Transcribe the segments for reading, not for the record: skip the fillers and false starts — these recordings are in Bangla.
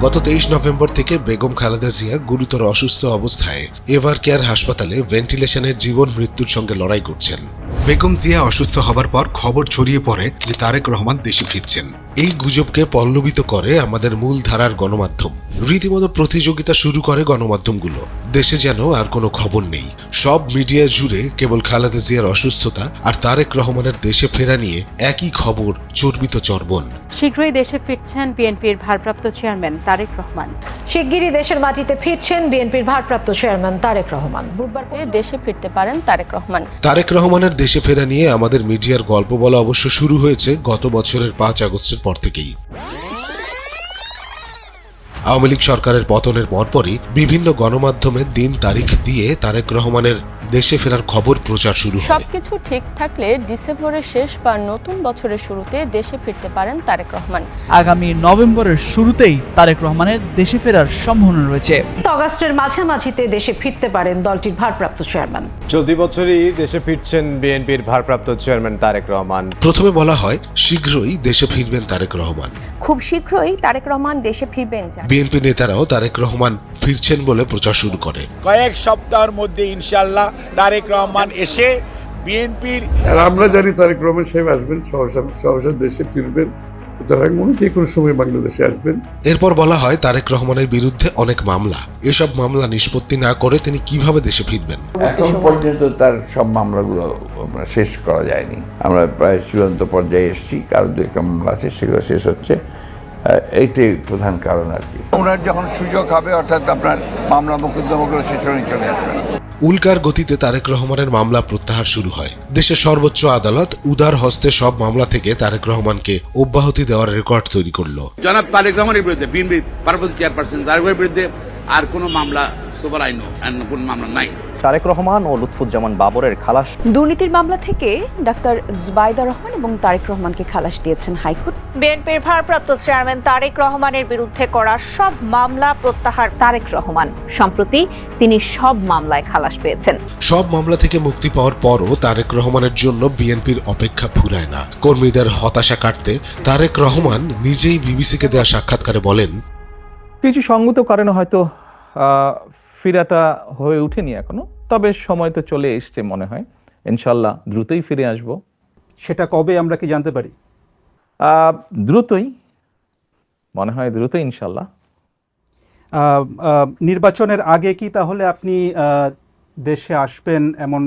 গত 23 নভেম্বর থেকে বেগম খালেদা জিয়া গুরুতর অসুস্থ অবস্থায় এভার কেয়ার হাসপাতালে ভেন্টিলেশনের জীবন মৃত্যুর সঙ্গে লড়াই করছেন। বেগম জিয়া অসুস্থ হবার পর খবর ছড়িয়ে পড়ে যে তারেক রহমান দেশে ফিরছেন। এই গুজবকে পল্লবিত করে আমাদের মূল ধারার গণমাধ্যম। রীতিমতো প্রতিযোগিতা শুরু করে গণমাধ্যমগুলো। দেশে যেন আর কোনো খবর নেই। সব মিডিয়া জুড়ে কেবল খালেদা জিয়ার অসুস্থতা আর তারেক রহমানের দেশে ফেরা নিয়ে একই খবর, চর্বিত চর্বণ। শীঘ্রই দেশে ফিরছেন বিএনপির ভারপ্রাপ্ত চেয়ারম্যান তারেক রহমান। শিগগিরই দেশের মাটিতে ফিরছেন বিএনপির ভারপ্রাপ্ত চেয়ারম্যান তারেক রহমান। বুধবার দেশে ফিরতে পারেন তারেক রহমান। তারেক রহমানের দেশে ফেরা নিয়ে আমাদের মিডিয়ার গল্প বলা অবশ্য শুরু হয়েছে গত বছরের 5 আগস্টের পর থেকেই। আওয়ামী লীগ সরকারের পতনের পরপরই বিভিন্ন গণমাধ্যমে দিন তারিখ দিয়ে তারেক রহমানের দেশে ফেরার খবর প্রচার শুরু হয়। সবকিছু ঠিক থাকলে ডিসেম্বরের শেষ বা নতুন বছরের শুরুতে দেশে ফিরতে পারেন তারেক রহমান। আগামী নভেম্বরের শুরুতেই তারেক রহমানের দেশে ফেরার সম্ভাবনা রয়েছে। আগস্টের মাঝামাঝিতে দেশে ফিরতে পারেন দলটির ভারপ্রাপ্ত চেয়ারম্যান। চলতি বছরই দেশে ফিরছেন বিএনপির ভারপ্রাপ্ত চেয়ারম্যান তারেক রহমান। প্রথমে বলা হয় শীঘ্রই দেশে ফিরবেন তারেক রহমান। খুব শীঘ্রই তারেক রহমান দেশে ফিরবেন। বিএনপি নেতারাও তারেক রহমান ফিরছেন বলে প্রচার শুরু করে। কয়েক সপ্তাহের মধ্যে ইনশাআল্লাহ তারেক রহমান এসে বিএনপির, আর আমরা জানি তারেক রহমান সাহেব আসবেন, সহসা দেশে ফিরবেন, সুতরাং উনি যে কোনো সময় বাংলাদেশে আসবেন। এরপর বলা হয় তারেক রহমানের বিরুদ্ধে অনেক মামলা। এসব মামলা নিষ্পত্তি না করে তিনি কিভাবে দেশে ফিরবেন? এখন পর্যন্ত তার সব মামলাগুলো শেষ করা যায়নি। আমরা প্রায় চূড়ান্ত পর্যায়ে এসেছি, কারো দু একটা মামলা আছে, সেগুলো শেষ হচ্ছে। এইটাই প্রধান কারণ আর কি। ওনার যখন সুযোগ হবে, অর্থাৎ আপনার মামলা মোকদ্দমাগুলো শেষ হয়ে চলে আসবে। উল্কার গতিতে তারেক রহমানের মামলা প্রত্যাহার শুরু হয়। দেশের সর্বোচ্চ আদালত উদার হস্তে সব মামলা থেকে তারেক রহমানকে অব্যাহতি দেওয়ার রেকর্ড তৈরি করলো। জনাব তারেক রহমানের বিরুদ্ধে বিএনপি ভারপ্রাপ্ত চেয়ারপারসন তারেকের বিরুদ্ধে আর কোনো মামলা সুপার আইন কোনো মামলা নাই। তারেক রহমান ও লুৎফুজ্জামান বাবরের খালাস। দুর্নীতির মামলা থেকে ডাক্তার জুবাইদা রহমান এবং তারেক রহমানকে খালাস দিয়েছেন হাইকোর্ট। বিএনপির ভারপ্রাপ্ত চেয়ারম্যান তারেক রহমানের বিরুদ্ধে করা সব মামলা প্রত্যাহার। তারেক রহমান সম্প্রতি তিনি সব মামলায় খালাস পেয়েছেন। সব মামলা থেকে মুক্তি পাওয়ার পরও তারেক রহমানের জন্য বিএনপির অপেক্ষা ফুরায় না। কর্মীদের হতাশা কাটতে তারেক রহমান নিজেই বিবিসিকে দেওয়া সাক্ষাৎকারে বলেন, কিছু সঙ্গত কারণে হয়তো ফিরাটা হয়ে ওঠেনি এখনো, তবে সময় তো চলে এসছে মনে হয়। ইনশাল্লাহ দ্রুতই ফিরে আসব। সেটা কবে আমরা কি জানতে পারি? দ্রুতই, মনে হয় দ্রুতই ইনশাল্লাহ। নির্বাচনের আগে কি তাহলে আপনি দেশে আসবেন এমন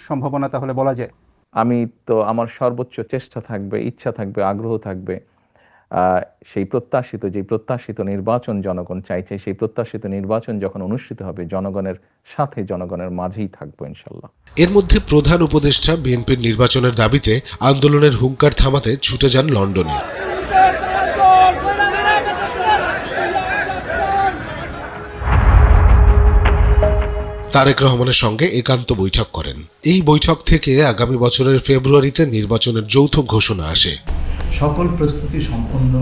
সম্ভাবনা তাহলে বলা যায়? আমি তো, আমার সর্বোচ্চ চেষ্টা থাকবে, ইচ্ছা থাকবে, আগ্রহ থাকবে। সেই প্রত্যাশিত নির্বাচন জনগণ চাইছে, সেই প্রত্যাশিত নির্বাচন যখন অনুষ্ঠিত হবে জনগণের সাথে, জনগণের মাঝেই থাকবো ইনশাল্লাহ। এর মধ্যে প্রধান উপদেষ্টা বিএনপির নির্বাচনের দাবিতে আন্দোলনের হুঙ্কার থামাতে ছুটে যান লন্ডনে। তারেক রহমানের সঙ্গে একান্ত বৈঠক করেন। এই বৈঠক থেকে আগামী বছরের ফেব্রুয়ারিতে নির্বাচনের যৌথ ঘোষণা আসে। সকল প্রস্তুতি সম্পন্ন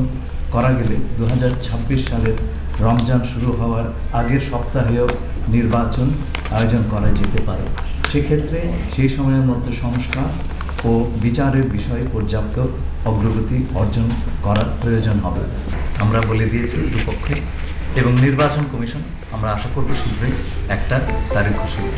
করা গেলে 2026 সালের রমজান শুরু হওয়ার আগের সপ্তাহেও নির্বাচন আয়োজন করা যেতে পারে। সেক্ষেত্রে সেই সময়ের মধ্যে সংস্কার ও বিচারের বিষয়ে পর্যাপ্ত অগ্রগতি অর্জন করার প্রয়োজন হবে। আমরা বলে দিয়েছি দুপক্ষে, এবং নির্বাচন কমিশন আমরা আশা করব শীঘ্রই একটা তারিখ ঘোষণা।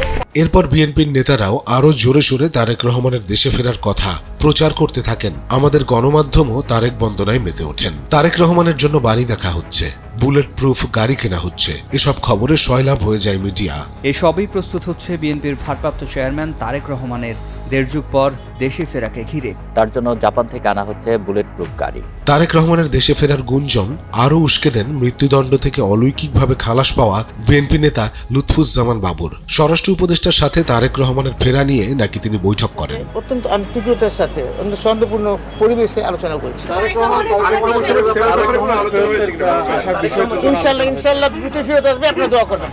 এরপর বিএনপির নেতারাও আরো জোরে সোরে তারেক রহমানের দেশে ফেরার কথা প্রচার করতে থাকেন। আমাদের গণমাধ্যমও তারেক বন্দনায় মেতে ওঠেন। তারেক রহমানের জন্য বাড়ি দেখা হচ্ছে, বুলেট প্রুফ গাড়ি কেনা হচ্ছে, এসব খবরে সয়লাভ হয়ে যায় মিডিয়া। এসবই প্রস্তুত হচ্ছে বিএনপির ভারপ্রাপ্ত চেয়ারম্যান তারেক রহমানের দেড় যুগ পর দেশে ফেরাকে ঘিরে। তার জন্য জাপান থেকে আনা হচ্ছে বুলেট প্রুফ গাড়ি। তারেক রহমানের দেশে ফেরার গুঞ্জন আরও উস্কে দেন মৃত্যুদণ্ড থেকে অলৌকিকভাবে খালাস পাওয়া বিএনপি নেতা লুৎফুজ্জামান বাবর। স্বরাষ্ট্র উপদেষ্টার সাথে তারেক রহমানের ফেরা নিয়ে নাকি তিনি বৈঠক করেন। অত্যন্ত তীব্রতার সাথে শান্তপূর্ণ পরিবেশে আলোচনা করছি। ইনশাআল্লাহ দ্রুত ফেরত আসবে, আপনারা দোয়া করবেন।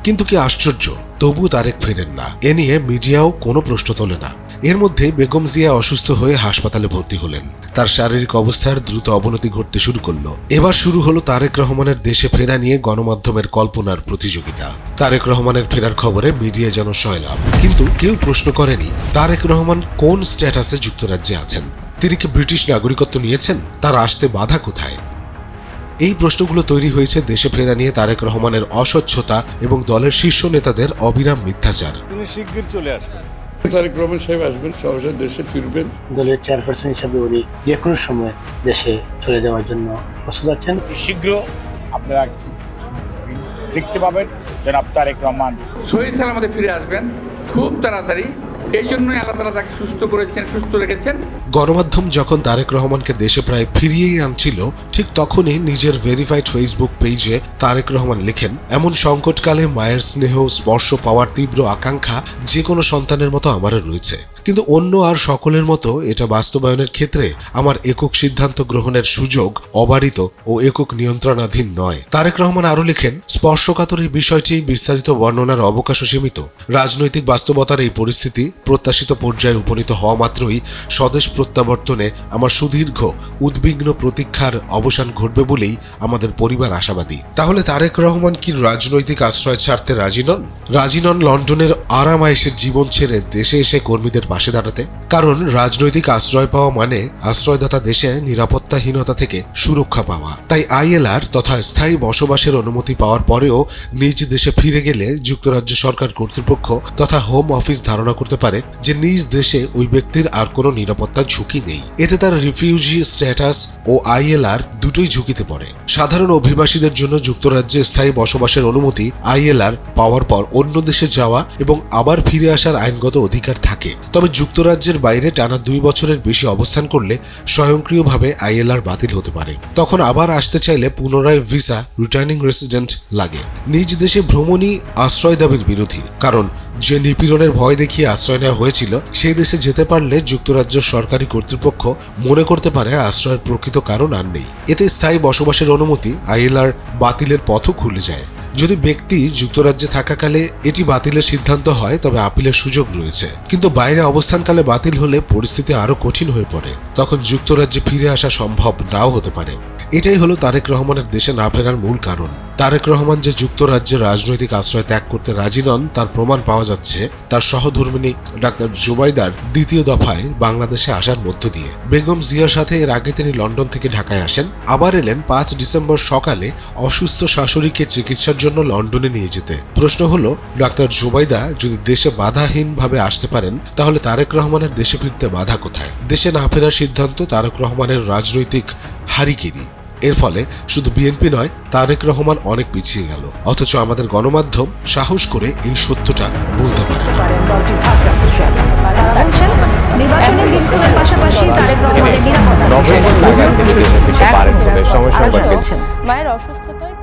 কিন্তু কি আশ্চর্য, তবু তারেক ফেরেন না। এ নিয়ে মিডিয়াও কোনো প্রশ্ন তোলে না। এর মধ্যে বেগম জিয়া অসুস্থ হয়ে হাসপাতালে ভর্তি হলেন। তার শারীরিক অবস্থার দ্রুত অবনতি ঘটতে শুরু করলো। এবার শুরু হলো তারেক রহমানের দেশে ফেরা নিয়ে গণমাধ্যমের কল্পনার প্রতিযোগিতা। তারেক রহমানের ফেরার খবরে মিডিয়া যেন সয়লাভ, কিন্তু কেউ প্রশ্ন করেনি তারেক রহমান কোন স্ট্যাটাসে যুক্তরাজ্যে আছেন। তিনি কি ব্রিটিশ নাগরিকত্ব নিয়েছেন? তার আসতে বাধা কোথায়? এই প্রশ্নগুলো তৈরি হয়েছে দেশে ফেরা নিয়ে তারেক রহমানের অস্বচ্ছতা এবং দলের শীর্ষ নেতাদের অবিরাম মিথ্যাচার। তিনি শিগগির চলে আসবেন। তারেক রহমান সাহেব আসবেন, সহসা দেশে ফিরবেন। দলের চেয়ারপারসন হিসাবে উনি যে কোনো সময় দেশে চলে যাওয়ার জন্য প্রস্তুত আছেন। শীঘ্র আপনারা দেখতে পাবেন জনাব তারেক রহমান সহি সালামতে ফিরে আসবেন খুব তাড়াতাড়ি। এই জন্যই আল্লাহ তাআলা তাকে সুস্থ করেছেন, সুস্থ রেখেছেন। গণমাধ্যম যখন তারেক রহমানকে দেশে প্রায় ফিরিয়েই আনছিল, ঠিক তখনই নিজের ভেরিফাইড ফেসবুক পেজে তারেক রহমান লেখেন, এমন সংকটকালে মায়ের স্নেহ স্পর্শ পাওয়ার তীব্র আকাঙ্ক্ষা যে কোনো সন্তানের মতো আমারও রয়েছে, কিন্তু অন্য আর সকলের মতো এটা বাস্তবায়নের ক্ষেত্রে আমার একক সিদ্ধান্ত গ্রহণের সুযোগ অবারিত ও একক নিয়ন্ত্রণাধীন নয়। তারেক রহমান আরো লেখেন, স্পর্শকাতর এই বিষয়টি বিস্তারিত বর্ণনার অবকাশও সীমিত। রাজনৈতিক বাস্তবতার এই পরিস্থিতি প্রত্যাশিত পর্যায়ে উপনীত হওয়া মাত্রই স্বদেশ প্রত্যাবর্তনে আমার সুদীর্ঘ উদ্বিগ্ন প্রতীক্ষার অবসান ঘটবে বলেই আমাদের পরিবার আশাবাদী। তাহলে তারেক রহমান কি রাজনৈতিক আশ্রয় ছাড়তে রাজি নন? রাজি নন লন্ডনের আরাম আয়েশের জীবন ছেড়ে দেশে এসে কর্মীদের পাশে দাঁড়াতে? কারণ রাজনৈতিক আশ্রয় পাওয়া মানে আশ্রয়দাতা দেশে নিরাপত্তাহীনতা থেকে সুরক্ষা পাওয়া। তাই আইএলআর তথা স্থায়ী বসবাসের অনুমতি পাওয়ার পরেও নিজ দেশে ফিরে গেলে যুক্তরাজ্য সরকার কর্তৃপক্ষ তথা হোম অফিস ধারণা করতে পারে যে নিজ দেশে ওই ব্যক্তির আর কোনো নিরাপত্তার ঝুঁকি নেই। এতে তার রিফিউজি স্ট্যাটাস ও আইএলআর দুটোই ঝুঁকিতে পড়ে। সাধারণ অভিবাসীদের জন্য যুক্তরাজ্যে স্থায়ী বসবাসের অনুমতি আইএলআর পাওয়ার পর অন্য দেশে যাওয়া এবং আবার ফিরে আসার আইনগত অধিকার থাকে। তবে যুক্তরাজ্যের বাইরে টানা 2 বছরের বেশি অবস্থান করলে স্বয়ংক্রিয়ভাবে আইএলআর বাতিল হতে পারে। তখন আবার আসতে চাইলে পুনরায় ভিসা রিটার্নিং রেসিডেন্ট লাগে। নিজ দেশে ভ্রমণই আশ্রয় দাবির বিরোধী, কারণ যে নিপীড়নের ভয় দেখিয়ে আশ্রয় নেওয়া হয়েছিল সেই দেশে যেতে পারলে যুক্তরাজ্য সরকারি কর্তৃপক্ষ মনে করতে পারে আশ্রয়ের প্রকৃত কারণ আর নেই। এতে স্থায়ী বসবাসের অনুমতি আইএলআর বাতিলের পথও খুলে যায়। যদি ব্যক্তি যুক্তরাজ্যে থাকাকালে এটি বাতিলের সিদ্ধান্ত হয় তবে আপিলের সুযোগ রয়েছে, কিন্তু বাইরে অবস্থানকালে বাতিল হলে পরিস্থিতি আরো কঠিন হয়ে পড়ে। তখন যুক্তরাজ্যে ফিরে আসা সম্ভব নাও হতে পারে। এটাই হলো তারেক রহমানের দেশে না ফেরার মূল কারণ। তারেক রহমান যে যুক্তরাজ্যের রাজনৈতিক আশ্রয় ত্যাগ করতে রাজি নন তার প্রমাণ পাওয়া যাচ্ছে তার সহধর্মিণী ডাক্তার জুবাইদার দ্বিতীয় দফায় বাংলাদেশে আসার মধ্য দিয়ে। বেগম জিয়ার সাথে এর আগে তিনি লন্ডন থেকে ঢাকায় আসেন, আবার এলেন 5 ডিসেম্বর সকালে অসুস্থ শাশুড়িকে চিকিৎসার জন্য লন্ডনে নিয়ে যেতে। প্রশ্ন হলো, ডাক্তার জুবাইদা যদি দেশে বাধাহীনভাবে আসতে পারেন তাহলে তারেক রহমানের দেশে ফিরতে বাধা কোথায়? দেশে না ফেরার সিদ্ধান্ত তারেক রহমানের রাজনৈতিক হারিকেরি। এর ফলে শুধু বিএনপি নয়, তারেক রহমান অনেক পিছিয়ে গেল, অথচ আমাদের গণমাধ্যম সাহস করে এই সত্যটা বলতে পারে না। মায়ের অসুস্থতায়